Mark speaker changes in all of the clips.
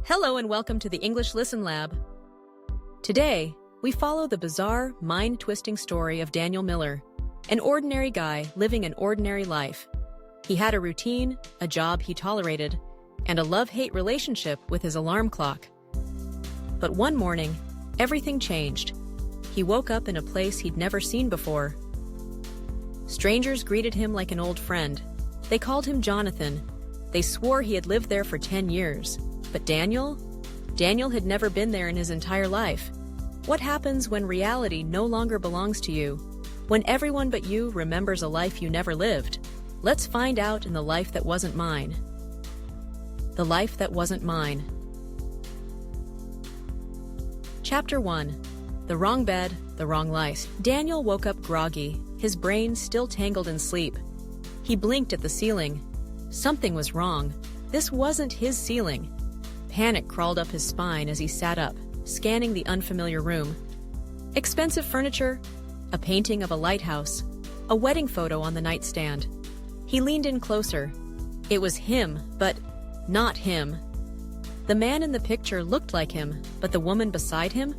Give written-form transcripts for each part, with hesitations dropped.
Speaker 1: Hello and welcome to the English Listen Lab. Today, we follow the bizarre, mind-twisting story of Daniel Miller, an ordinary guy living an ordinary life. He had a routine, a job he tolerated, and a love-hate relationship with his alarm clock. But one morning, everything changed. He woke up in a place he'd never seen before. Strangers greeted him like an old friend. They called him Jonathan. They swore he had lived there for 10 years. But Daniel had never been there in his entire life. What happens when reality no longer belongs to you? When everyone but you remembers a life you never lived? Let's find out in The Life That Wasn't Mine. The Life That Wasn't Mine. Chapter 1. The Wrong Bed, the Wrong Life. Daniel woke up groggy, his brain still tangled in sleep. He blinked at the ceiling. Something was wrong. This wasn't his ceiling. Panic crawled up his spine as he sat up, scanning the unfamiliar room. Expensive furniture, a painting of a lighthouse, a wedding photo on the nightstand. He leaned in closer. It was him, but not him. The man in the picture looked like him, but the woman beside him?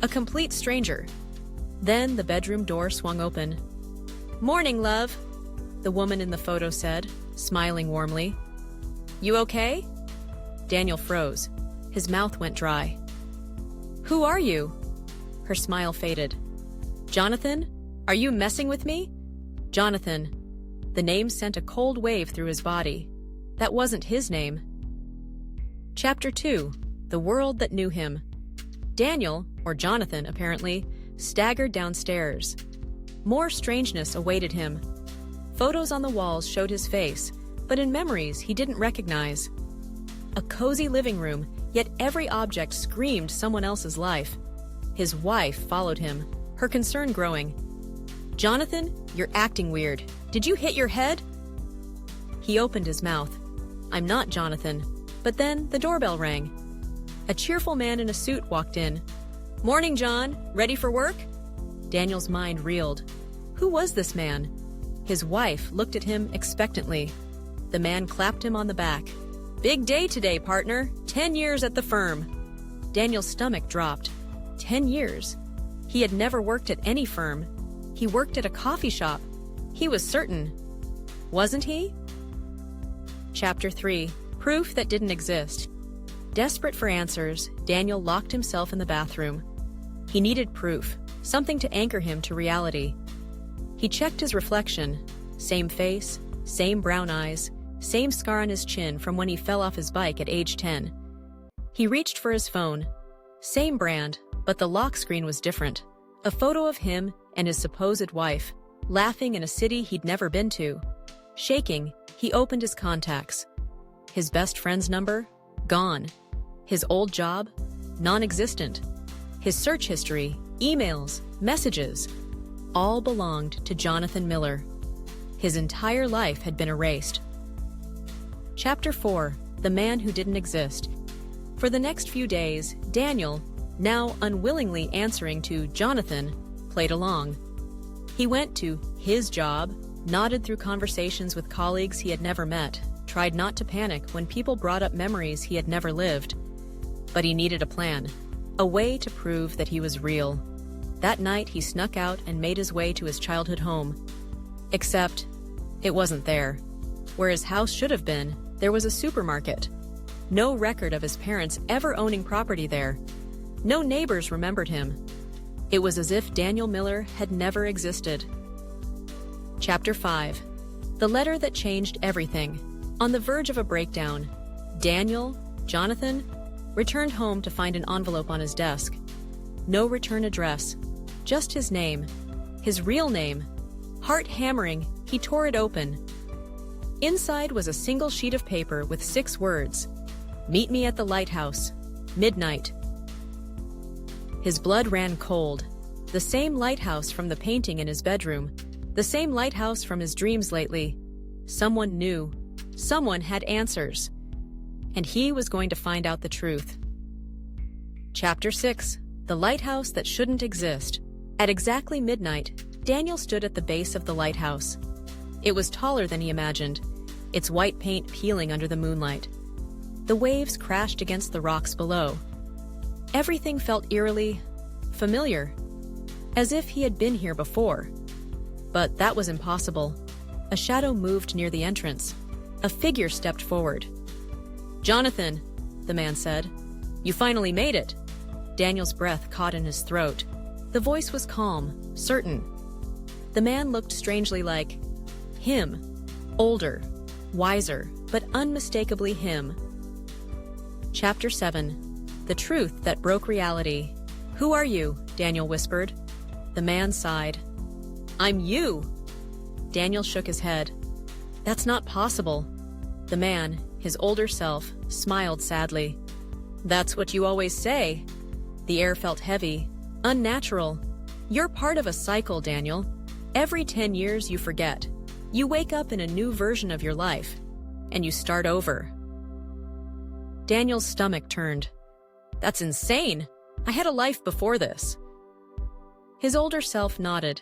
Speaker 1: A complete stranger. Then the bedroom door swung open. "Morning, love," the woman in the photo said, smiling warmly. "You okay?" Daniel froze. His mouth went dry. "Who are you?" Her smile faded. "Jonathan? Are you messing with me?" Jonathan. The name sent a cold wave through his body. That wasn't his name. Chapter 2. The World That Knew Him. Daniel, or Jonathan apparently, staggered downstairs. More strangeness awaited him. Photos on the walls showed his face, but in memories he didn't recognize. A cozy living room, yet every object screamed someone else's life. His wife followed him, her concern growing. "Jonathan, you're acting weird. Did you hit your head?" He opened his mouth. "I'm not Jonathan." But then the doorbell rang. A cheerful man in a suit walked in. "Morning, John. Ready for work?" Daniel's mind reeled. Who was this man? His wife looked at him expectantly. The man clapped him on the back. "Big day today, partner. 10 years at the firm." Daniel's stomach dropped. 10 years? He had never worked at any firm. He worked at a coffee shop. He was certain. Wasn't he? Chapter 3. Proof That Didn't Exist. Desperate for answers, Daniel locked himself in the bathroom. He needed proof, something to anchor him to reality. He checked his reflection. Same face, same brown eyes, same scar on his chin from when he fell off his bike at age 10. He reached for his phone. Same brand, but the lock screen was different. A photo of him and his supposed wife, laughing in a city he'd never been to. Shaking, he opened his contacts. His best friend's number? Gone. His old job? Non-existent. His search history, emails, messages, all belonged to Jonathan Miller. His entire life had been erased. Chapter 4. The Man Who Didn't Exist. For the next few days, Daniel, now unwillingly answering to Jonathan, played along. He went to his job, nodded through conversations with colleagues he had never met, tried not to panic when people brought up memories he had never lived. But he needed a plan, a way to prove that he was real. That night he snuck out and made his way to his childhood home. Except, it wasn't there. Where his house should have been, there was a supermarket. No record of his parents ever owning property there. No neighbors remembered him. It was as if Daniel Miller had never existed. Chapter 5. The Letter That Changed Everything. On the verge of a breakdown, Daniel, Jonathan, returned home to find an envelope on his desk. No return address, just his name. His real name. Heart hammering, he tore it open. Inside was a single sheet of paper with 6 words. "Meet me at the lighthouse. Midnight." His blood ran cold. The same lighthouse from the painting in his bedroom. The same lighthouse from his dreams lately. Someone knew. Someone had answers. And he was going to find out the truth. Chapter 6. The Lighthouse That Shouldn't Exist. At exactly midnight, Daniel stood at the base of the lighthouse. It was taller than he imagined, its white paint peeling under the moonlight. The waves crashed against the rocks below. Everything felt eerily familiar, as if he had been here before. But that was impossible. A shadow moved near the entrance. A figure stepped forward. "Jonathan," the man said, "you finally made it." Daniel's breath caught in his throat. The voice was calm, certain. The man looked strangely like him, older, wiser, but unmistakably him. Chapter 7. The Truth That Broke Reality. "Who are you?" Daniel whispered. The man sighed. "I'm you." Daniel shook his head. "That's not possible." The man, his older self, smiled sadly. "That's what you always say." The air felt heavy, unnatural. "You're part of a cycle, Daniel. Every 10 years you forget. You wake up in a new version of your life, and you start over." Daniel's stomach turned. "That's insane. I had a life before this." His older self nodded.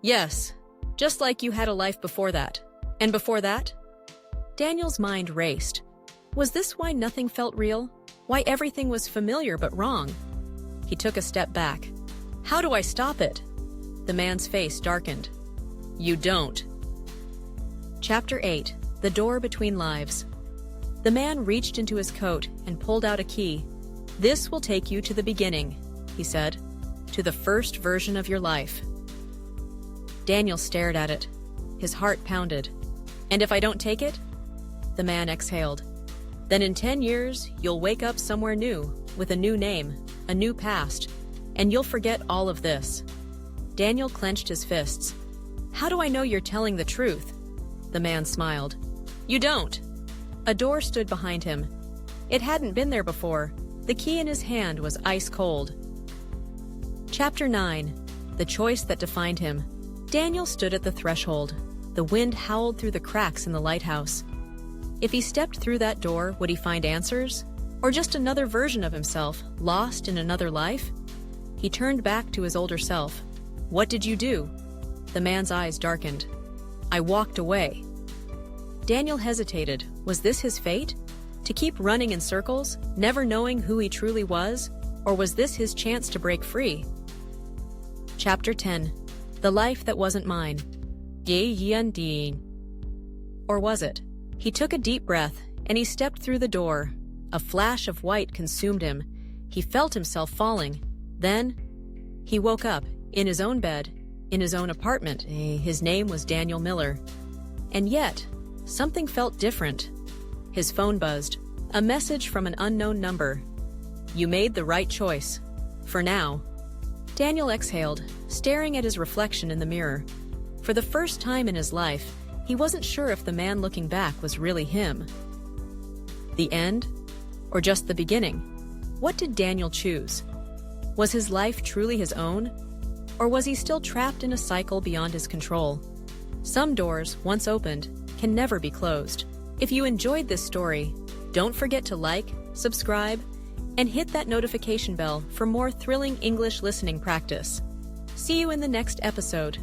Speaker 1: "Yes, just like you had a life before that. And before that?" Daniel's mind raced. Was this why nothing felt real? Why everything was familiar but wrong? He took a step back. "How do I stop it?" The man's face darkened. "You don't." Chapter 8. The Door Between Lives. The man reached into his coat and pulled out a key. "This will take you to the beginning," he said, "to the first version of your life." Daniel stared at it. His heart pounded. "And if I don't take it?" The man exhaled. "Then in 10 years, you'll wake up somewhere new, with a new name, a new past, and you'll forget all of this." Daniel clenched his fists. "How do I know you're telling the truth?" The man smiled. "You don't." A door stood behind him. It hadn't been there before. The key in his hand was ice cold. Chapter 9. The Choice That Defined Him. Daniel stood at the threshold. The wind howled through the cracks in the lighthouse. If he stepped through that door, would he find answers? Or just another version of himself, lost in another life? He turned back to his older self. "What did you do?" The man's eyes darkened. "I walked away." Daniel hesitated. Was this his fate? To keep running in circles, never knowing who he truly was? Or was this his chance to break free? Chapter 10. The Life That Wasn't Mine. Or was it? He took a deep breath, and he stepped through the door. A flash of white consumed him. He felt himself falling. Then, he woke up, in his own bed, in his own apartment. His name was Daniel Miller. And yet, something felt different. His phone buzzed. A message from an unknown number. "You made the right choice. For now." Daniel exhaled, staring at his reflection in the mirror. For the first time in his life, he wasn't sure if the man looking back was really him. The end? Or just the beginning? What did Daniel choose? Was his life truly his own? Or was he still trapped in a cycle beyond his control? Some doors, once opened, can never be closed. If you enjoyed this story, don't forget to like, subscribe, and hit that notification bell for more thrilling English listening practice. See you in the next episode.